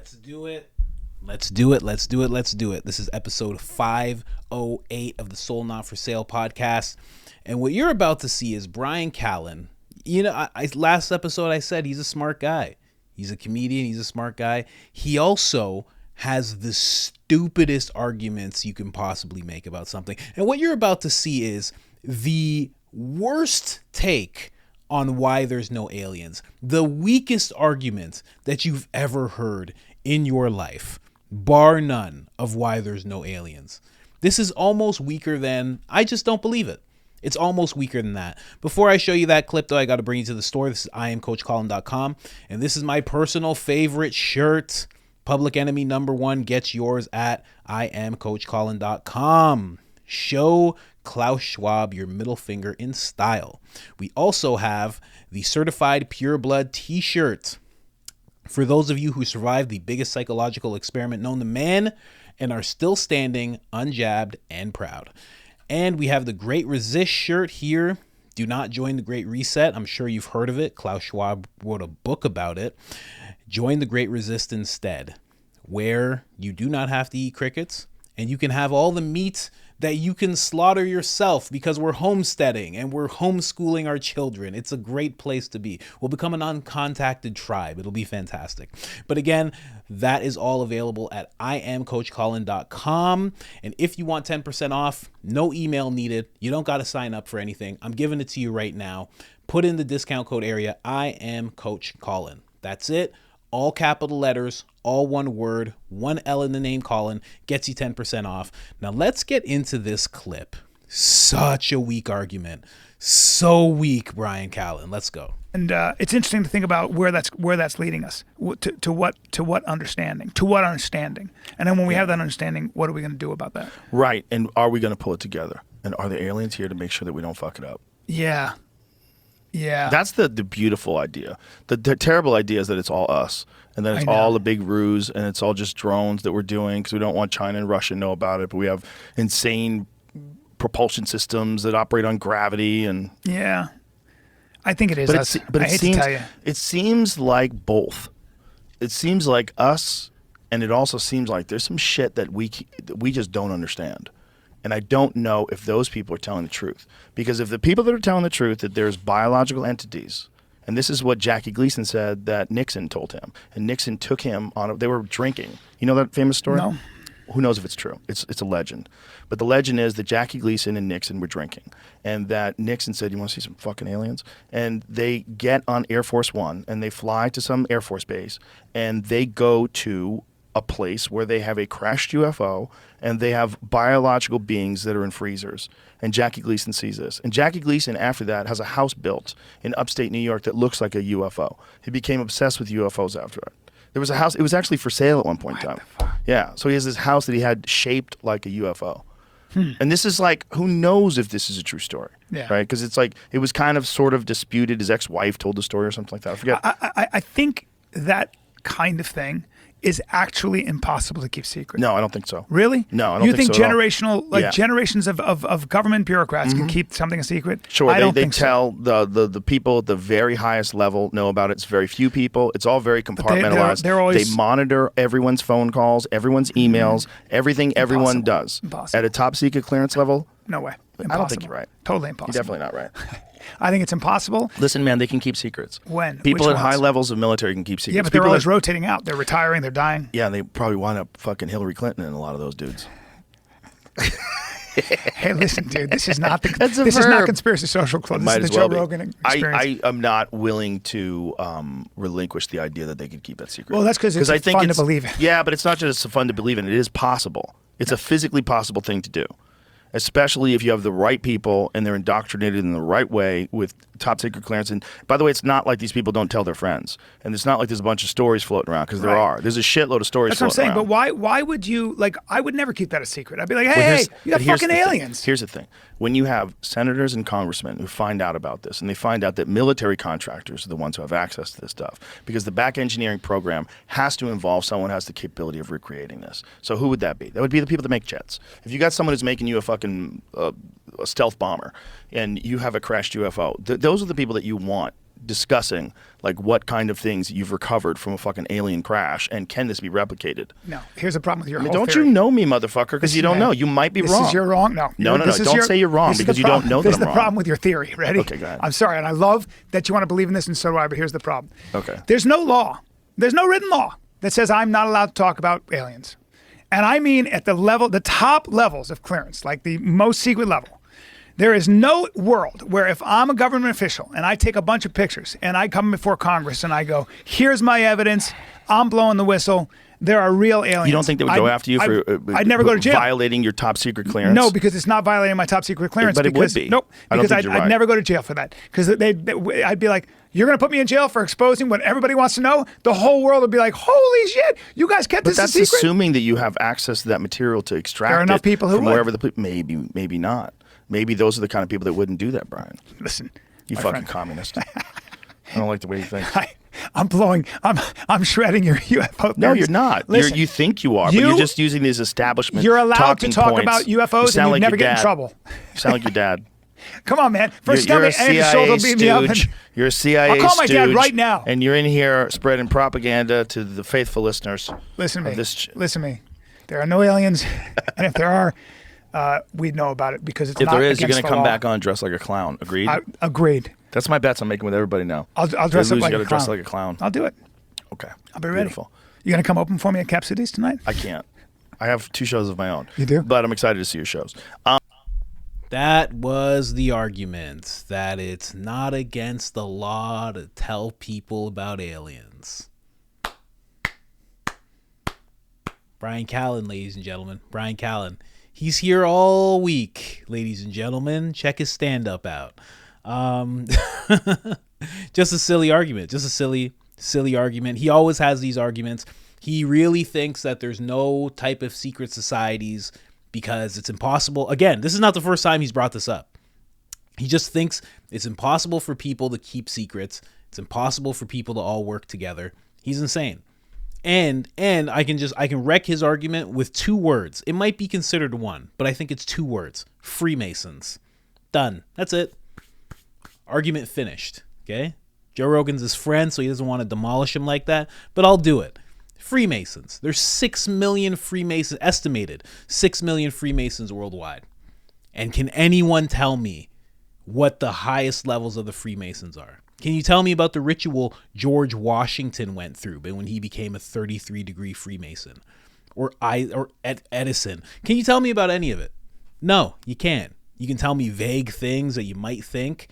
Let's do it. Let's do it. Let's do it. Let's do it. This is episode 508 of the Soul Not For Sale podcast. And what you're about to see is Byran Callen. You know, last episode I said he's a smart guy. He's a comedian. He's a smart guy. He also has the stupidest arguments you can possibly make about something. And what you're about to see is the worst take on why there's no aliens. The weakest argument that you've ever heard in your life, bar none, of why there's no aliens. This is almost weaker than, I just don't believe it. It's almost weaker than that. Before I show you that clip, though, I got to bring you to the store. This is IamCoachColin.com, and this is my personal favorite shirt. Public Enemy #1 gets yours at IamCoachColin.com. Show Klaus Schwab your middle finger in style. We also have the Certified Pure Blood t-shirt. For those of you who survived the biggest psychological experiment known to man and are still standing, unjabbed, and proud. And we have the Great Resist shirt here. Do not join the Great Reset. I'm sure you've heard of it. Klaus Schwab wrote a book about it. Join the Great Resist instead, where you do not have to eat crickets and you can have all the meat that you can slaughter yourself, because we're homesteading and we're homeschooling our children. It's a great place to be. We'll become an uncontacted tribe. It'll be fantastic. But again, that is all available at IamCoachColin.com. And if you want 10% off, no email needed. You don't got to sign up for anything. I'm giving it to you right now. Put in the discount code area, IamCoachColin. That's it. All capital letters, all one word, one L in the name Colin, gets you 10% off. Now let's get into this clip. Such a weak argument. So weak, Byran Callen. Let's go. And it's interesting to think about where that's leading us. To what understanding? To what understanding? And then when we have that understanding, what are we going to do about that? Right. And are we going to pull it together? And are the aliens here to make sure that we don't fuck it up? Yeah. Yeah. That's the beautiful idea. The terrible idea is that it's all us. And then it's all a big ruse, and it's all just drones that we're doing because we don't want China and Russia to know about it. But we have insane propulsion systems that operate on gravity. And yeah. I think it is us. But I hate to tell you. It seems like both. It seems like us, and it also seems like there's some shit that we just don't understand. And I don't know if those people are telling the truth. Because if the people that are telling the truth that there's biological entities, and this is what Jackie Gleason said that Nixon told him, and Nixon took him on, they were drinking. You know that famous story? No. Who knows if it's true? It's a legend. But the legend is that Jackie Gleason and Nixon were drinking, and that Nixon said, "You want to see some fucking aliens?" And they get on Air Force One, and they fly to some Air Force base, and they go to a place where they have a crashed UFO and they have biological beings that are in freezers. And Jackie Gleason sees this. And Jackie Gleason, after that, has a house built in upstate New York that looks like a UFO. He became obsessed with UFOs after it. There was a house, it was actually for sale at one point in time. Yeah, so he has this house that he had shaped like a UFO. And this is like, who knows if this is a true story, right? Because it's like, it was kind of sort of disputed. His ex-wife told the story or something like that. I forget. I think that kind of thing is actually impossible to keep secret. No, I don't think so. Really? No, I don't think so. You think generational, generations of government bureaucrats can keep something a secret? Sure, I don't they think tell so. the people at the very highest level know about it. It's very few people. It's all very compartmentalized. They're always, they monitor everyone's phone calls, everyone's emails, everything everyone does. Impossible. At a top secret clearance level? No way. Impossible. I don't think you're right. Totally impossible. You're definitely not right. I think it's impossible. Listen, man, they can keep secrets. When? People Which at high ones? levels of military can keep secrets. Yeah, but they're always rotating out. They're retiring. They're dying. Yeah, and they probably wind up fucking Hillary Clinton and a lot of those dudes. Hey, listen, dude. This is not Conspiracy Social Club. This is the Joe Rogan Experience. I am not willing to relinquish the idea that they could keep that secret. Well, that's because it's fun to believe in. Yeah, but it's not just fun to believe in. It is possible. It's a physically possible thing to do. Especially if you have the right people and they're indoctrinated in the right way with top secret clearance. And by the way, it's not like these people don't tell their friends. And it's not like there's a bunch of stories floating around, because there are. There's a shitload of stories floating around. That's what I'm saying. But why would you, like, I would never keep that a secret. I'd be like, hey, you got fucking aliens. Here's the thing. When you have senators and congressmen who find out about this, and they find out that military contractors are the ones who have access to this stuff, because the back engineering program has to involve someone who has the capability of recreating this. So who would that be? That would be the people that make jets. If you got someone who's making you a fucking a stealth bomber, and you have a crashed UFO, those are the people that you want discussing like what kind of things you've recovered from a fucking alien crash, and can this be replicated? No. Here's the problem with your whole Don't theory. you know me, motherfucker? Because you don't know. You might be this wrong. This is your wrong. No. No. Don't say you're wrong because you don't know that I'm wrong. This is the problem with your theory. Ready? Okay, go ahead. I'm sorry, and I love that you want to believe in this, and so do I, but here's the problem. Okay. There's no law. There's no written law that says I'm not allowed to talk about aliens. And I mean at the top levels of clearance, like the most secret level. There is no world where if I'm a government official and I take a bunch of pictures and I come before Congress and I go, here's my evidence, I'm blowing the whistle, there are real aliens. You don't think they would go after you for I'd never go to jail. Violating your top secret clearance? No, because it's not violating my top secret clearance. But it would be. Nope, because I'd right. never go to jail for that. Because I'd be like, you're going to put me in jail for exposing what everybody wants to know? The whole world would be like, holy shit, you guys kept this a secret? That's assuming that you have access to that material to extract there are enough people who from would. wherever maybe not. Maybe those are the kind of people that wouldn't do that, Brian. Listen, you fucking communist. I don't like the way you think. I'm shredding your UFO. No, you're not. Listen, you think you are, but you're just using these establishment. You're allowed to talk points. about UFOs and you never get in trouble. You sound like your dad. Come on, man. First, you're tell me Andy Schultz will beat me up. You're a CIA I'll call my dad stooge, right now. And you're in here spreading propaganda to the faithful listeners. Listen to me. Listen to me. There are no aliens, and if there are, we'd know about it because it's if not there is, you're going to come back on dressed like a clown. Agreed? Agreed. That's my bets I'm making with everybody now. I'll dress up like you a gotta dress like a clown. I'll do it. Okay. I'll be ready. Beautiful. You going to come open for me at Cap Cities tonight? I can't. I have 2 shows of my own. You do? But I'm excited to see your shows. That was the argument, that it's not against the law to tell people about aliens. Brian Callen, ladies and gentlemen. Brian Callen. He's here all week, ladies and gentlemen. Check his stand-up out. Just a silly argument. Just a silly argument. He always has these arguments. He really thinks that there's no type of secret societies because it's impossible. Again, this is not the first time he's brought this up. He just thinks it's impossible for people to keep secrets. It's impossible for people to all work together. He's insane. And I can wreck his argument with 2 words. It might be considered 1, but I think it's 2 words. Freemasons. Done. That's it. Argument finished. Okay? Joe Rogan's his friend, so he doesn't want to demolish him like that, but I'll do it. Freemasons. There's 6 million Freemasons, estimated 6 million Freemasons worldwide. And can anyone tell me what the highest levels of the Freemasons are? Can you tell me about the ritual George Washington went through when he became a 33-degree Freemason? Or Edison? Can you tell me about any of it? No, you can't. You can tell me vague things that you might think.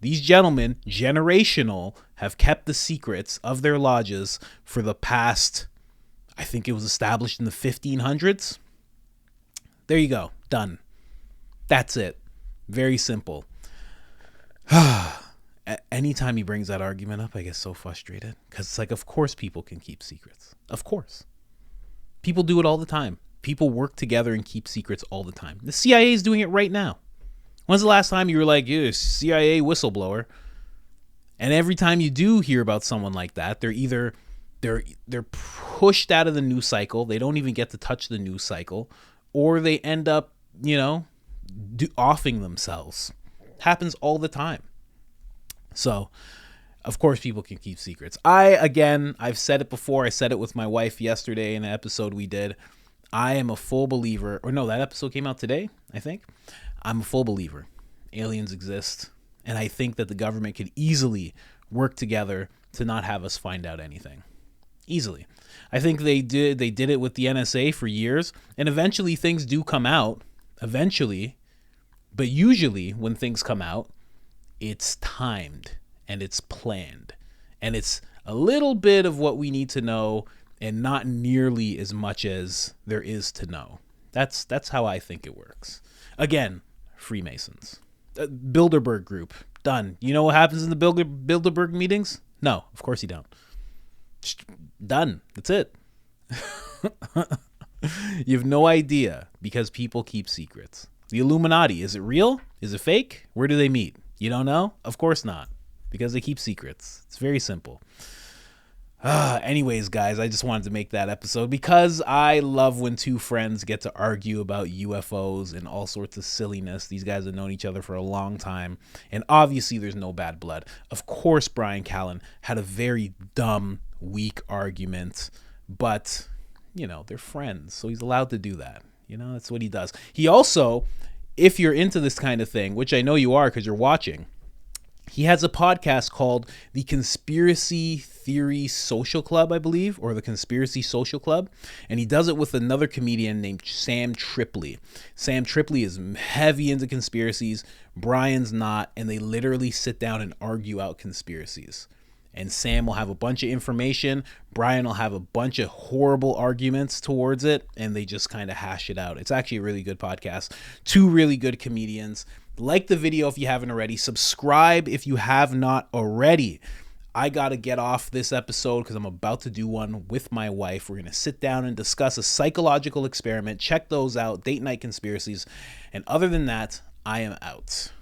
These gentlemen, generational, have kept the secrets of their lodges for the past, I think it was established in the 1500s. There you go. Done. That's it. Very simple. Anytime he brings that argument up, I get so frustrated. Because it's like, of course people can keep secrets. Of course. People do it all the time. People work together and keep secrets all the time. The CIA is doing it right now. When's the last time you were like, yeah, CIA whistleblower? And every time you do hear about someone like that, they're pushed out of the news cycle. They don't even get to touch the news cycle, or they end up, offing themselves. Happens all the time. So, of course, people can keep secrets. I've said it before. I said it with my wife yesterday in an episode we did. I am a full believer, or no, that episode came out today, I think. I'm a full believer. Aliens exist. And I think that the government could easily work together to not have us find out anything. Easily. I think they did it with the NSA for years. And eventually things do come out. Eventually. But usually when things come out, it's timed and it's planned. And it's a little bit of what we need to know and not nearly as much as there is to know. That's how I think it works. Again, Freemasons. Bilderberg group. Done. You know what happens in the Bilderberg meetings? No, of course you don't. Just done. That's it. You have no idea because people keep secrets. The Illuminati, is it real? Is it fake? Where do they meet? You don't know? Of course not. Because they keep secrets. It's very simple. Anyways, guys, I just wanted to make that episode because I love when two friends get to argue about UFOs and all sorts of silliness. These guys have known each other for a long time, and obviously there's no bad blood. Of course, Byran Callen had a very dumb, weak argument, but, you know, they're friends, so he's allowed to do that. You know, that's what he does. He also, if you're into this kind of thing, which I know you are because you're watching, he has a podcast called The Conspiracy Theory Social Club, I believe, or The Conspiracy Social Club. And he does it with another comedian named Sam Tripoli. Sam Tripoli is heavy into conspiracies. Brian's not. And they literally sit down and argue out conspiracies. And Sam will have a bunch of information. Brian will have a bunch of horrible arguments towards it. And they just kind of hash it out. It's actually a really good podcast. Two really good comedians. Like the video if you haven't already. Subscribe if you have not already. I got to get off this episode because I'm about to do one with my wife. We're going to sit down and discuss a psychological experiment. Check those out. Date night conspiracies. And other than that, I am out.